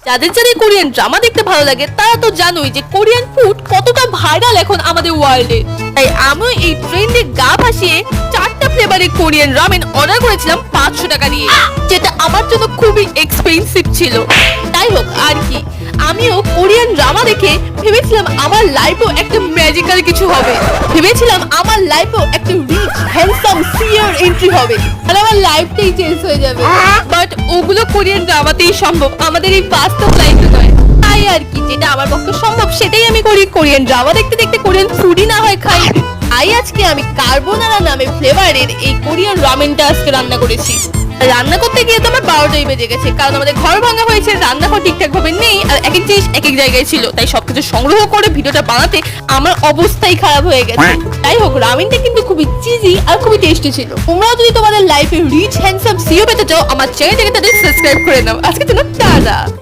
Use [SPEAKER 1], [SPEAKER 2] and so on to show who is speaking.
[SPEAKER 1] যাদের যাদের Korean drama দেখতে ভালো লাগে তারা তো জানোই যে কোরিয়ান ফুড কতটা ভাইরাল এখন আমাদের ওয়ার্ল্ডে। তাই আমি এই ট্রেন্ডে গা ভাসিয়ে 4টা ফ্লেভারের কোরিয়ান রামেন অর্ডার করেছিলাম 500 টাকা দিয়ে, যেটা আমার জন্য খুবই এক্সপেন্সিভ ছিল। তাই হোক আর কি, আমিও কোরিয়ান ড্রামা দেখে ভেবেছিলাম আমার লাইফেও একটা ম্যাজিক্যাল কিছু হবে, ভেবেছিলাম আমার লাইফেও একটা রিচ হ্যান্ডসাম সিওর এন্ট্রি হবে আর আমার লাইফটাই চেঞ্জ হয়ে যাবে। বাট ওগুলো কোরিয়ান ড্রামাতেই সম্ভব, আমাদের এই বাস্তব লাইফে নয়। তাই আর কি, যেটা আমার পক্ষে সম্ভব সেটাই আমি করি। কোরিয়ান ড্রামা দেখতে দেখতে কোরিয়ান ফুডই না হয় খাই। আজকে আমি কার্বোনারা নামে ফ্লেভারের এই কোরিয়ান রামেনটা আজকে রান্না করেছি। রান্না করতে গিয়ে তো আমার 12টাই বেজে গেছে, কারণ আমাদের ঘর ভাঙা হয়েছে, রান্নাঘর ঠিকঠাক ভাবে নেই, আর এক এক জিনিস এক এক জায়গায় ছিল। তাই সবকিছু সংগ্রহ করে ভিডিওটা বানাতে আমার অবস্থাই খারাপ হয়ে গেছে। তাই হোক, রামেনটা কিন্তু খুবই চিজি আর খুবই টেস্টি ছিল। তোমরাও যদি তোমাদের লাইফে রিচ হ্যান্ডসাম সিও পেতে চাও, আমার চ্যানেলটাকে তাদের সাবস্ক্রাইব করে নাও। আজকে জন্য টাটা।